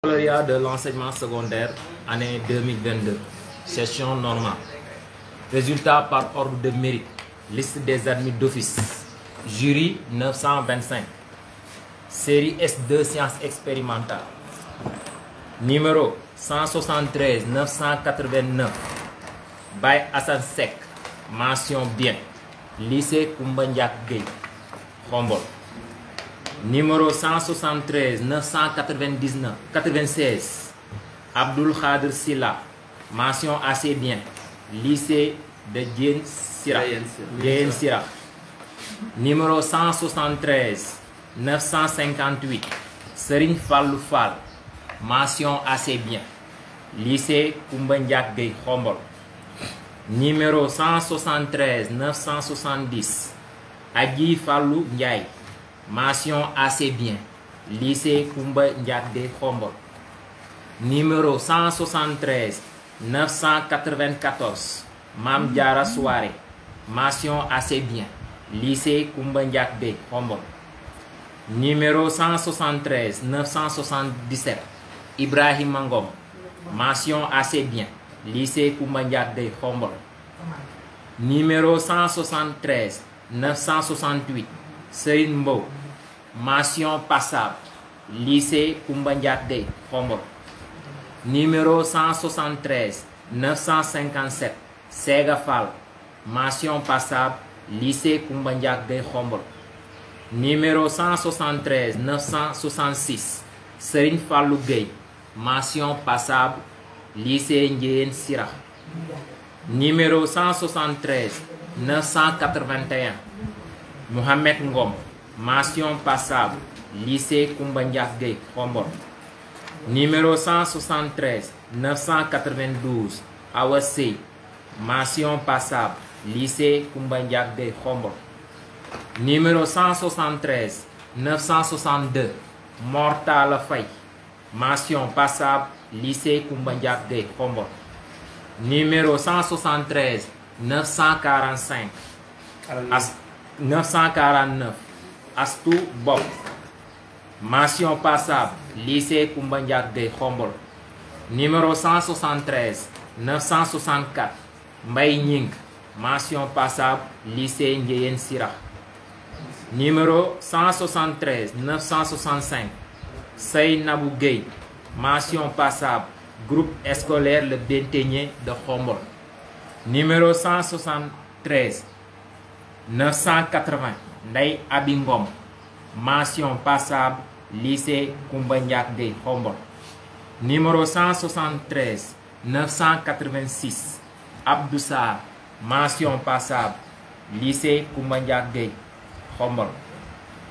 Baccalauréat de l'enseignement secondaire, année 2022, session normale. Résultat par ordre de mérite, liste des admis d'office, jury 925, série S2 sciences expérimentales, numéro 173 989, Baye Assane Seck, mention bien, lycée Koumba Ndiak Gueye, Khombole. Numéro 173 996 Abdoul Khadir Silla, mention assez bien, lycée de Diène Sirakh. Numéro 173 958 Serigne Fallou Fall, mention assez bien, lycée Koumba Ndiak Gueye, Khombole. Numéro 173 970 Adji Fallou Ndiaye, mention assez bien, lycée Koumba Ndiak Gueye, Khombole. Numéro 173 994 Mam Diara Souare, mention assez bien, lycée Koumba Ndiak Gueye, Khombole. Numéro 173 977 Ibrahim Ngom, mention assez bien, lycée Koumba Ndiak Gueye, Khombole. Numéro 173 968 Serigne Mbow, mention passable, lycée Koumba Ndiak Gueye, Khombole. Numéro 173 957 Sega Fall, mention passable, lycée Koumba Ndiak Gueye, Khombole. Numéro 173 966 Serigne Fallou Gueye, mention passable, lycée Ndiéyène Sirakh. Numéro 173 981 Mohamed Ngom, mention passable, lycée Koumba Ndiak Gueye, Khombole. Numéro 173 992 Awa Sey, mention passable, lycée Koumba Ndiak Gueye, Khombole. Numéro 173 962 Mortala Faye, mention passable, lycée Koumba Ndiak Gueye, Khombole. Numéro 173 945 949 Astou Bob, mention passable, lycée Koumba Ndiak Gueye, Khombole. Numéro 173 964 Mbaye Nying, mention passable, lycée Ndiéyène Sirakh. Numéro 173 965 Seynabou Gueye, mention passable, groupe scolaire Le Benteñe de Khombole. Numéro 173 980 Ndeye Abi Ngom, mention passable, lycée Koumba Ndiak Gueye, Khombole. Numéro 173 986 Abdou Sarr, mention passable, lycée Koumba Ndiak Gueye, Khombole.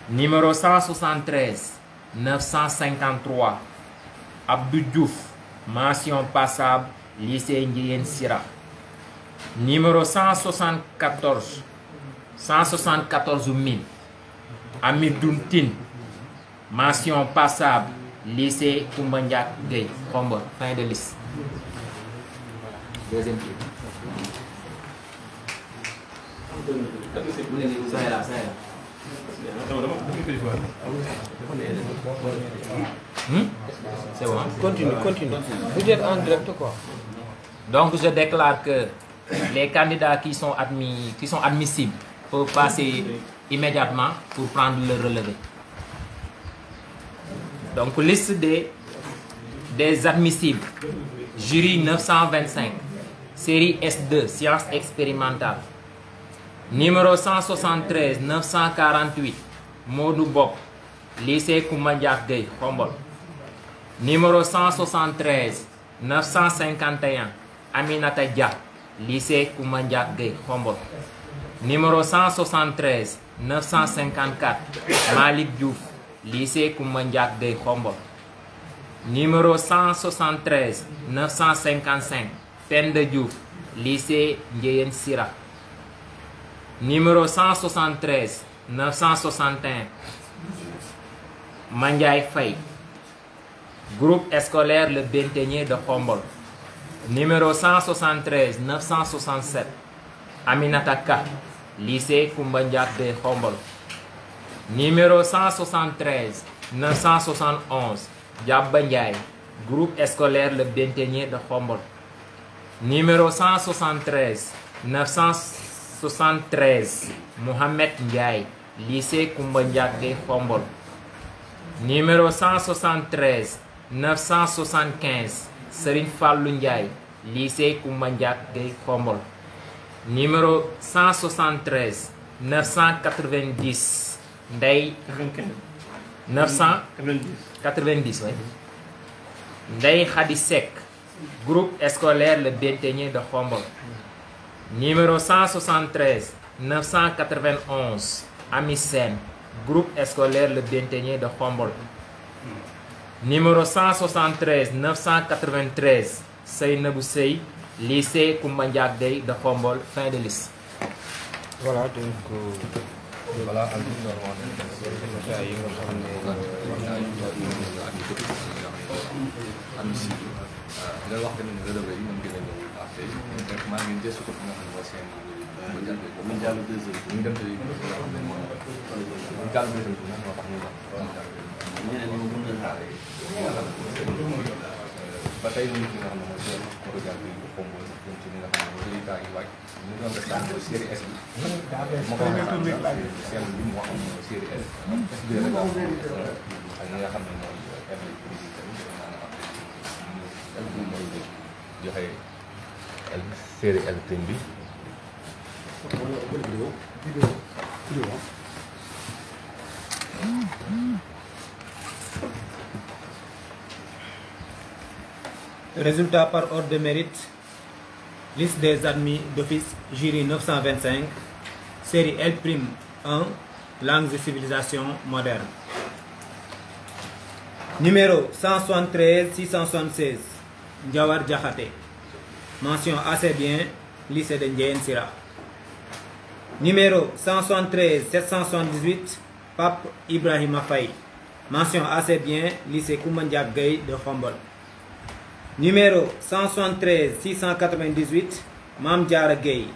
Numéro 173 953 Abdou Diouf, mention passable, lycée Ndiéyène Sirakh. Numéro 174 000 Amidoune Tine, mention passable, lycée Koumba Ndiak Gueye, Khombole. Fin de liste. Deuxième tour. Ça est là. C'est bon. Continue. Vous êtes en direct quoi? Donc je déclare que les candidats qui sont admissibles peuvent passer immédiatement pour prendre le relevé. Donc liste des admissibles. Jury 925, série S2 sciences expérimentales. Numéro 173 948 Modou Bob, lycée Koumba Ndiak Gueye, Khombole. Numéro 173 951 Aminata Dia, lycée Koumba Ndiak Gueye, Khombole. Numéro 173 954 Malik Diouf, lycée Koumba Ndiak Gueye, Khombole. Numéro 173 955 Penda Diouf, lycée Ndiéyène Sirakh. Numéro 173 961 Mandiaye Faye, groupe scolaire Le Benteñe de Khombole. Numéro 173 967 Aminata Ka, lycée Koumba Ndiak Gueye, Khombole. Numéro 173 971 Diaba Ndiaye, groupe scolaire Le Benteñe de Khombol. Numéro 173 973 Mohamed Ndiaye, lycée Koumba Ndiaye Khombol. Numéro 173 975 Serigne Fallou Ndiaye, lycée Koumba Ndiaye Khombol. Numéro 173 990 Ndeye 990 oui. Ndeye Khady Seck, groupe scolaire Le Benteñe de Khombol. Numéro 173 991 Ami Sen, groupe scolaire Le Benteñe de Khombol. Numéro 173 993 Seynabou Sey, lycée Koumba Ndiaye de Khombol. Fin de liste. Voilà donc voilà di la wax tamit ne relevé yi mën ngeen a ñëw après maa ngi gëstu ko fi nga xam ne mooy seen ñu jàll 2 heures ñu dem ci nga xam ne mooy ñu jàll 2 heures moo tax ñu wax ñeneen ñi mën na xaar ba tey ñu nga xam ne mooy seen programme bi Khombol jëm ci li nga xam ne mooy résultat yi wàcc ñu doon def daal mooy série S bi ma ko waxee seen bi mu wax mooy série S S bi rek ak ñi nga xam ne mooy joxe série L prime bi résultat par ordre de mérite. Liste des admis d'office, jury 925, série L'1, langues et civilisations modernes. Numéro 173 676 Ndiawar Diakhaté, mention assez bien, lycée de Ndiéyène Sira. Numéro 173 778 Pape Ibrahima Faye, mention assez bien, lycée Koumba Ndiaye de Khombol. Numéro 173 698 Mam Diara Gueye,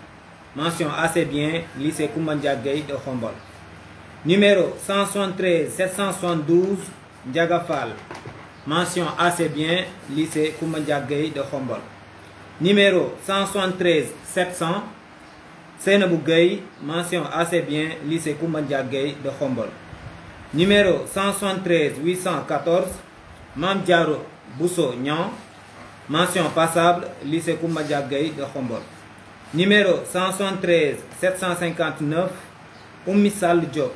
mention assez bien, lycée Koumba Ndiaye de Khombol. Numéro 173 772 Ndiaga Fall, mention assez bien, lycée Koumba Ndiaye de Khombol. Numéro 173 700 Seynabou Gueye, mention assez bien, lycée Koumba Ndiaye de Khombol. Numéro 173 814 Mam Diaro Bousso Niang, mention passable, lycée Koumba Ndiaye de Khombol. Numéro 173 759 Oumi Sall Diop,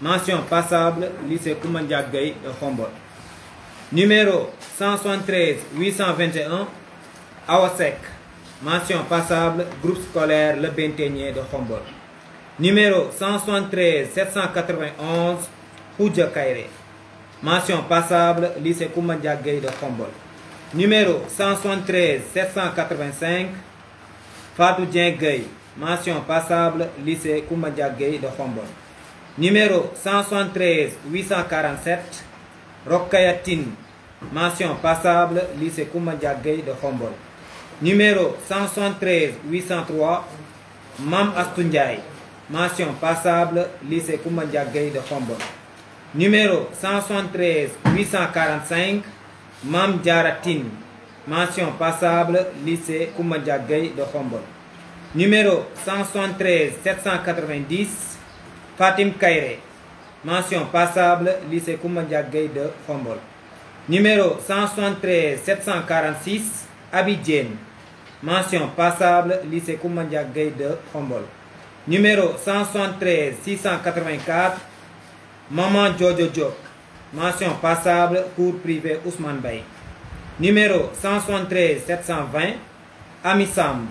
mention passable, lycée Koumba Ndiaye de Khombol. Numéro 173 821 Awasek, mention passable, groupe scolaire Le Benteñe de Khombol. Numéro 173 791 Khoudia Kairé, mention passable, lycée Koumba Ndiaye de Khombol. Numéro 173 785 Fatou Dieng Gueye, mention passable, lycée Koumba Ndiaye de Khombol. Numéro 173 847 Rokayatine, mention passable, lycée Koumba Ndiaye de Khombol. Numéro 173 803 Mam Astou Ndiaye, mention passable, lycée Koumba Ndiaye de Khombol. Numéro 173 845 Mam Diara Tine, mention passable, lycée Koumba Ndiaye de Khombol. Numéro 173 790 Fatim Kairé, mention passable, lycée Koumba Ndiaye de Khombol. Numéro 173 746 Abidjen, mention passable, lycée Koumba Ndiaye de Khombol. Numéro 173 684 Maman Jojo Diop, mention passable, cours privé Ousmane Baye. Numéro 173 720 Amissam,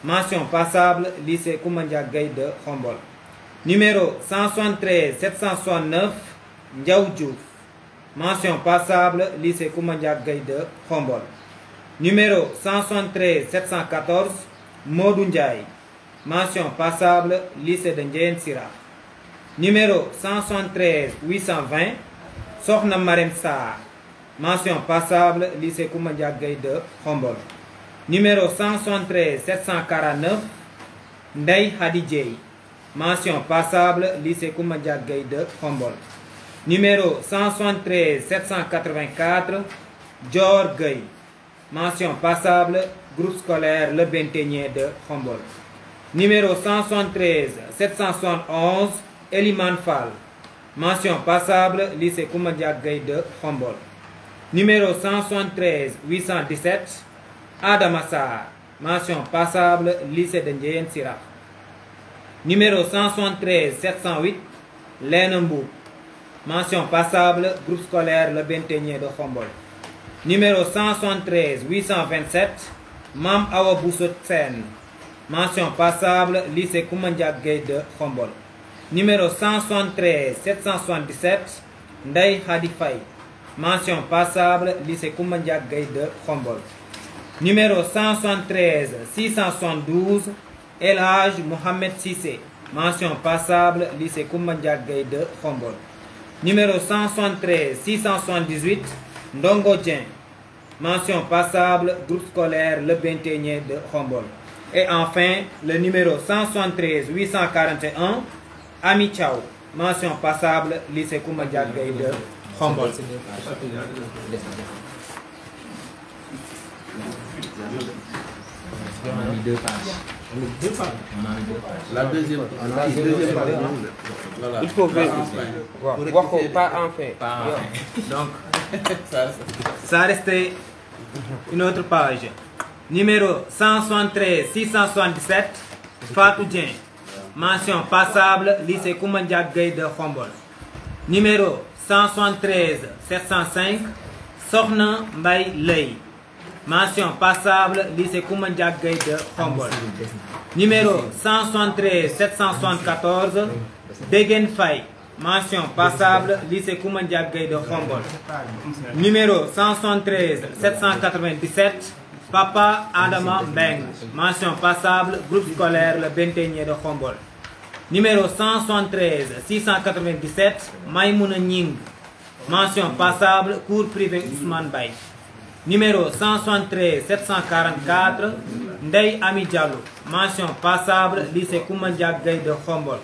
mention passable, lycée Koumba Ndiaye de Khombol. Numéro 173 769 Ndiaw Diouf, mention passable, lycée Koumba Ndiaye de Khombol. Numéro 173 714 Modou Ndiaye, mention passable, lycée de Ndiéyène Sira. Numéro 173 820 Sokhna Marem Sarr, mention passable, lycée Koumba Ndiaye de Khombol. Numéro 173 749 Ndeye Hadi Dieye, mention passable, lycée Koumba Ndiaye de Khombol. Numéro 173 784 Dior Gueye. Mention passable, groupe scolaire Le Benteñe de Khombol. Numéro 173 771, Eliman Fall. Mention passable, lycée Koumba Ndiack Gueye de Khombol. Numéro 173 817, Adama Sarr. Mention passable, lycée de Ndiéyène Sirakh. Numéro 173 708, Lena Mboup. Mention passable, groupe scolaire Le Benteñe de Khombol. Numéro 173 827, Mam Awa Bousso Sène. Mention passable, lycée Koumba Ndiack Gueye de Khombol. Numéro 173 777, Ndeye Khady Faye. Mention passable, lycée Koumba Ndiack Gueye de Khombol. Numéro 173 672, El Hadj Mohamed Cissé. Mention passable, lycée Koumba Ndiack Gueye de Khombol. Numéro 173 678, Ndongo Dieng. Mention passable, groupe scolaire Le Benteñe de Khombol. Et enfin, le numéro 173 841, Ami Thiaw. Mention passable, lycée Koumba Ndiack Gueye de Khombol. On a mis 2 pages. La deuxième page. Voilà. Il faut vérifier. Pas en fait. Pas en fait. Donc, ça restait une autre page. Numéro 173 677, Fatou Dieng. Mention passable, lycée Koumba Ndiack Gueye de Khombol. Numéro 173 705, Sokhna Mbaye Leye. Mention passable, lycée Koumba Ndiack Gueye de Khombol. Numéro 173 774, Degen Faye. Mention passable, lycée Koumba Ndiack Gueye de Khombol. Numéro 173 797, Papa Adama Mbeng. Mention passable, groupe scolaire Le Benteñe de Khombol. Numéro 173 697, Maïmouna Ning. Mention passable, cours privé Ousmane Baye. Numéro 173 744, Ndeye Ami Diallo. Mention passable, lycée Koumba Ndiack Gueye de Khombol.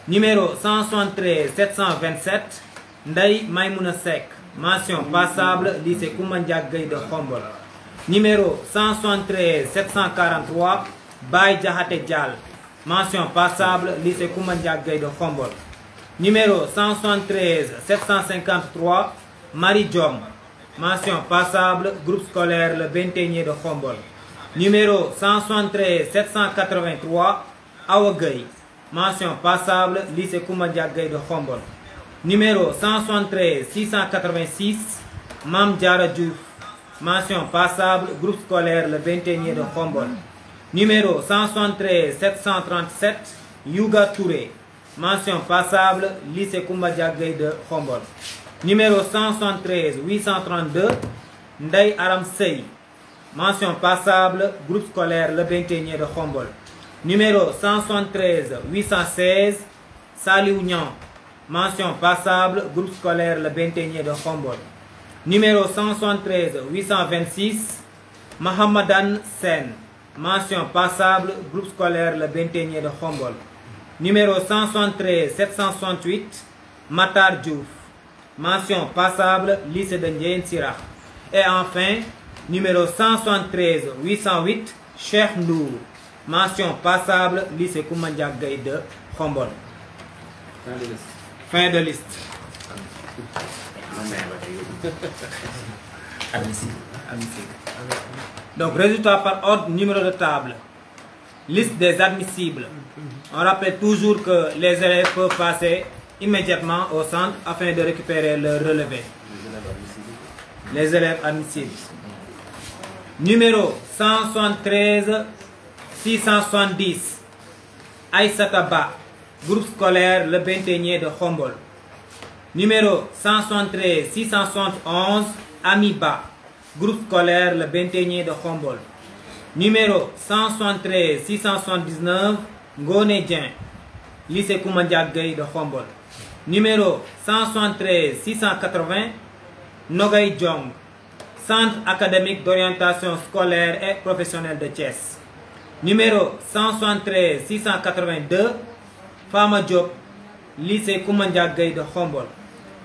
Numéro 173 727, Ndeye Maïmouna Seck. Mention passable, lycée Koumba Ndiack Gueye de Khombol. Numéro 173 743, Baye Diakhaté Dial. Mention passable, lycée Koumba Ndiack Gueye de Khombol. Numéro 173 753, Marie Diom. Mention passable, groupe scolaire Le Benteñe de Khombol. Numéro 173 783, Awa Gueye. Mention passable, lycée Koumba Ndiack Gueye de Khombol. Numéro 173 686, Mam Diara Diouf. Mention passable, groupe scolaire Le Benteñe de Khombol. Numéro 173 737, Youga Touré. Mention passable, lycée Koumba Ndiack Gueye de Khombol. Numéro 173 832, Ndeye Aram Sey. Mention passable, groupe scolaire Le Benteñe de Khombol. Numéro 173 816, Saliou Niang. Mention passable, groupe scolaire Le Benteñe de Khombol. Numéro 173 826, Mahamadan Sen. Mention passable, groupe scolaire Le Benteñe de Khombol. Numéro 173 768, Matar Diouf. Mention passable, lycée de Ndiéyène Sirakh. Et enfin, numéro 173 808, Cheikh Ndour. Mention passable, lycée Koumba Ndiack Gueye de Khombol. Fin de liste. Donc, résultat par ordre, numéro de table. Liste des admissibles. On rappelle toujours que les élèves peuvent passer immédiatement au centre afin de récupérer leur relevé. Les élèves admissibles. Numéro 173 670, Aïssata Ba, groupe scolaire Le Benteñe de Khombol. Numéro 173 671, Ami Ba, groupe scolaire Le Benteñe de Khombol. Numéro 173 679, Ngone Dieng, lycée Koumba Ndiack Gueye de Khombol. Numéro 173 680, Nogay Diong, centre académique d'orientation scolaire et professionnelle de Thiès. Numéro 173 682, Fama Diop, lycée Koumba Ndiack Gueye de Khombol.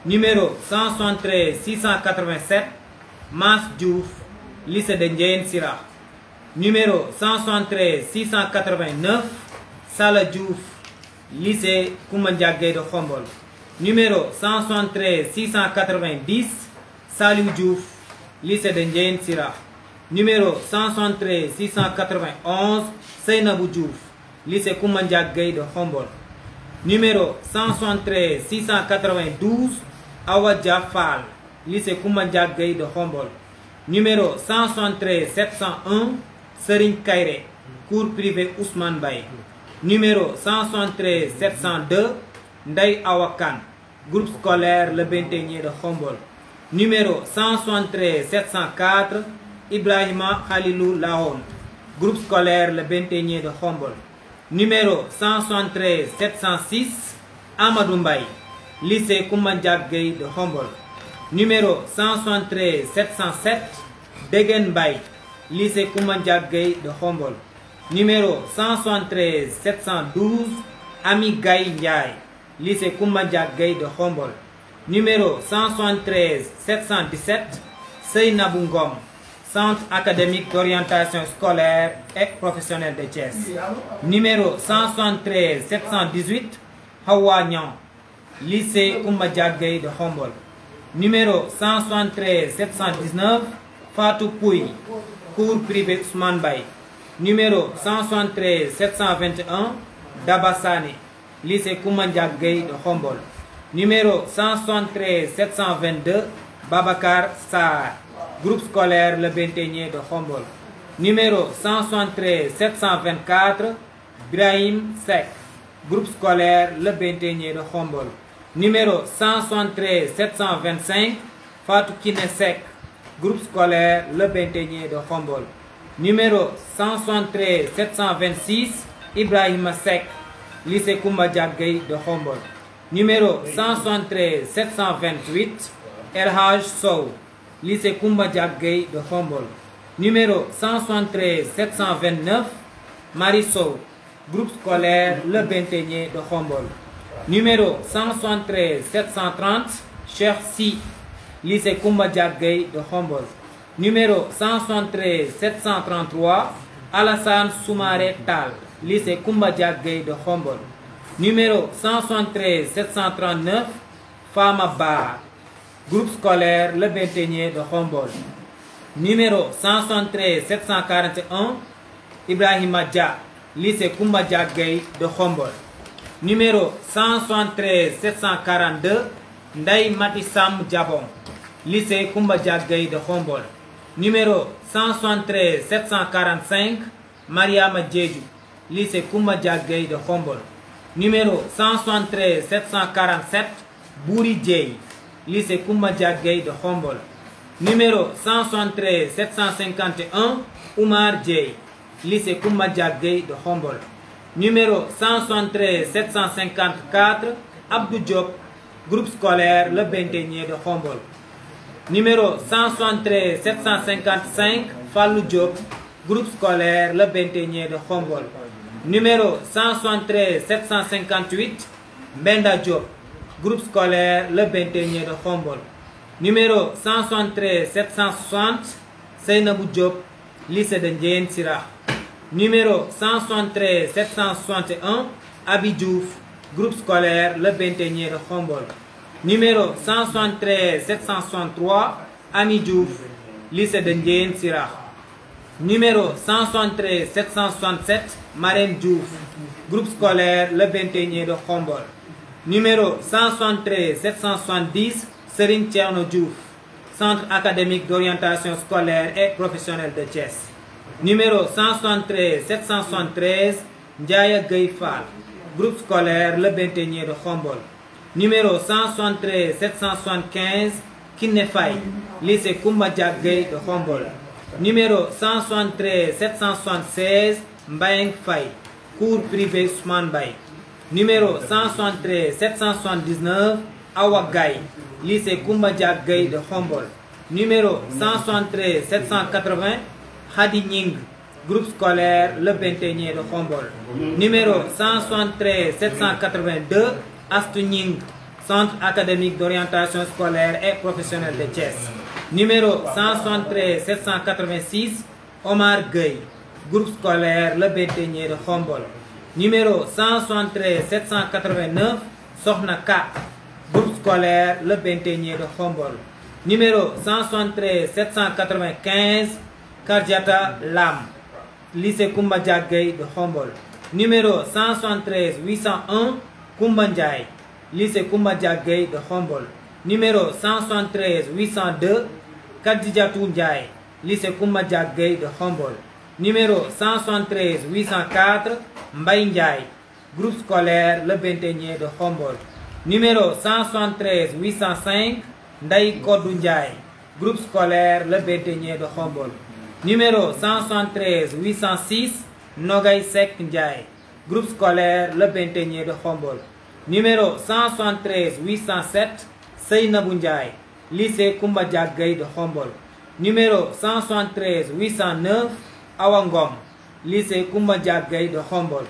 Numéro 173 687, Mas Diouf, lycée de Ndiéyène Sirakh. Numéro 173 689, Sala Diouf, lycée Koumba Ndiaye de Khombol. Numéro 173 690, Saliou Diouf, lycée de Ndiéyène Sirakh. Numéro 173 691, Seynabou Diouf, lycée Koumba Ndiaye de Khombol. Numéro 173 692, Awa Dia Fall, lycée Koumba Ndiaye de Khombol. Numéro 173 701, Serigne Kairé, cours privé Ousmane Baye. Numéro 173 702, Ndeye Awa Kane, groupe scolaire Le Benteñe de Khombol. Numéro 173 704, Ibrahima Khalilou Laon, groupe scolaire Le Benteñe de Khombol. Numéro 173 706, Amadou Mbaye, lycée Koumba Ndiaye de Khombol. Numéro 173 707, Degen Mbaye, lycée Koumba Ndiaye de Khombol. Numéro 173 712, Ami Gaye Ndiaye, lycée Koumba Ndiaye de Khombol. Numéro 173 717, Seynabou Ngom, centre académique d'orientation scolaire et professionnelle de Thiès. Numéro 173 718, Hawa Niang, lycée Koumba Ndiaye de Khombol. Numéro 173 719, Fatou Pouy, cours privé Ousmane Baye. Numéro 173 721, Dabassane, lycée Koumba Ndiaye de Khombol. Numéro 173 722, Babacar Sarr, groupe scolaire Le Benteñe de Khombol. Numéro 173 724, Brahim Seck, groupe scolaire Le Benteñe de Khombol. Numéro 173 725, Fatou Kiné Seck, groupe scolaire Le Benteñe de Khombol. Numéro 173 726, Ibrahima Seck, lycée Koumba Ndiaye de Khombol. Numéro 173 728, El Hadj Sow, lycée Koumba Ndiaye de Khombol. Numéro 173 729, Marie Sow, groupe scolaire Le Benteñe de Khombol. Numéro 173 730, Cheikh Si, lycée Koumba Ndiaye de Khombol. Numéro 173 733, Alassane Soumaré Tal, lycée Koumba Ndiaye de Khombol. Numéro 173 739, Fama Bar, groupe scolaire Le Benteñe de Khombol. Numéro 173 741, Ibrahima Dia, lycée Koumba Ndiaye de Khombol. Numéro 173 742, Ndeye Mati Sam Diabon, lycée Koumba Ndiaye de Khombol. Numéro 173 745, Mariama Diédhiou, lycée Koumba Ndiaye de Khombol. Numéro 173 747, Bouri Dieye, lycée Koumba Ndiaye de Khombol. Numéro 173 751, Oumar Dieye, lycée Koumba Ndiaye de Khombol. Numéro 173 754, Abdou Diop, groupe scolaire Le Benteñe de Khombol. Numéro 173 755, Fallou Diop, groupe scolaire Le Benteñe de Khombol. Numéro 173 758, Benda Diop, groupe scolaire Le Benteñe de Khombol. Numéro 173 760, Seynabou Diop, lycée de Ndiéyène Sirakh. Numéro 173 761, Abi Diouf, groupe scolaire Le Benteñe de Khombol. Numéro 173 763, Ami Diouf, lycée de Ndiéyène Sirakh. Numéro 173 767, Marème Diouf, groupe scolaire Le Benteñe de Khombol. Numéro 173 770, Serigne Thierno Diouf, centre académique d'orientation scolaire et professionnelle de Thiès. Numéro 173 773, Ndiaye Gueye Fall, groupe scolaire Le Benteñe de Khombol. Numéro 173 775, Kiné Faye, lycée Koumba Ndiaye de Khombol. Numéro 173 776, Mbayang Faye, cours privé Ousmane Baye. Numéro 173 779, Awa Gaye, lycée Koumba Ndiaye de Khombol. Numéro 173 780, Khady Ning, groupe scolaire Le Benteñe de Khombol. Numéro 173 782, Astou Ning, centre académique d'orientation scolaire et professionnelle de Thiès. Numéro 173 786, Omar Gueye, groupe scolaire Le Béthénier de Khombol. Numéro 173 789, Sokhna Ka, groupe scolaire Le Béthénier de Khombol. Numéro 173 795, Kardiata Lam, lycée Koumba Diagueye de Khombol. Numéro 173 801, Koumba Ndiaye, lycée Koumba Diagueye de Khombol. Numéro 173 802, Kadidjatou Ndiaye, lycée Koumba Diagueye de Khombol. Numéro 173 804, Mbaye Ndiaye, groupe scolaire Le Béthénier de Khombol. Numéro 173 805, Ndaye Kodou Ndiaye, groupe scolaire Le Béthénier de Khombol. Numéro 173 806, Nogay Sek Ndiaye, groupe scolaire Le Béthénier de Khombol. Numéro 173 807, Seynabou Ndiaye, lycée Koumba Diagueye de Khombol. Numéro 173 809, Awangom, lycée Koumba Diagueye de Khombol.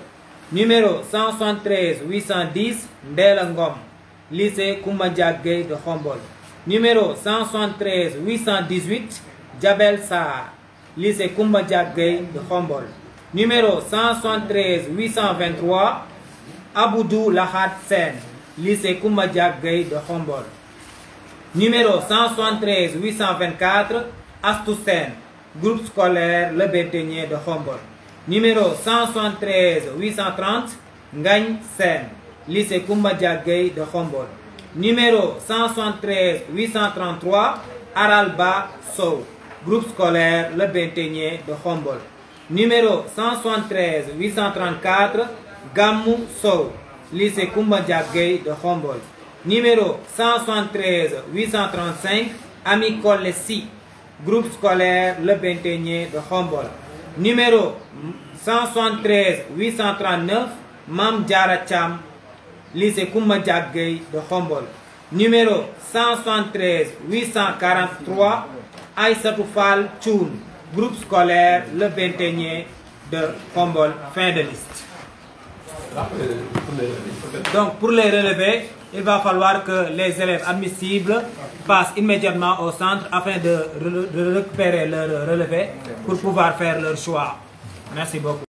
Numéro 173 810, Ndella Ngom, lycée Koumba Diagueye de Khombol. Numéro 173 818, Djabel Sarr, lycée Koumba Diagueye de Khombol. Numéro 173 823, Aboudou Lahad Sen, lycée Koumba Diagueye de Khombol. Numéro 173 824, Astou Sen, groupe scolaire Le Béthénier de Khombol. Numéro 173 830, Ngagne Sen, lycée Koumba Diagueye de Khombol. Numéro 173 833, Aralba Sow, groupe scolaire Le Béthénier de Khombol. Numéro 173 834, Gamou Sow, lycée Koumba Diagueye de Khombol. Numéro 173 835, Ami Kolesi, groupe scolaire Le Béthénier de Khombol. Numéro 173 839, Mam Diara Cham, lycée Koumba Diagueye de Khombol. Numéro 173 843, Aïssatou Fall Tchoun, groupe scolaire Le Béthénier de Khombol. Fin de liste. Donc pour les relevés, il va falloir que les élèves admissibles passent immédiatement au centre afin de récupérer leur relevé pour pouvoir faire leur choix. Merci beaucoup.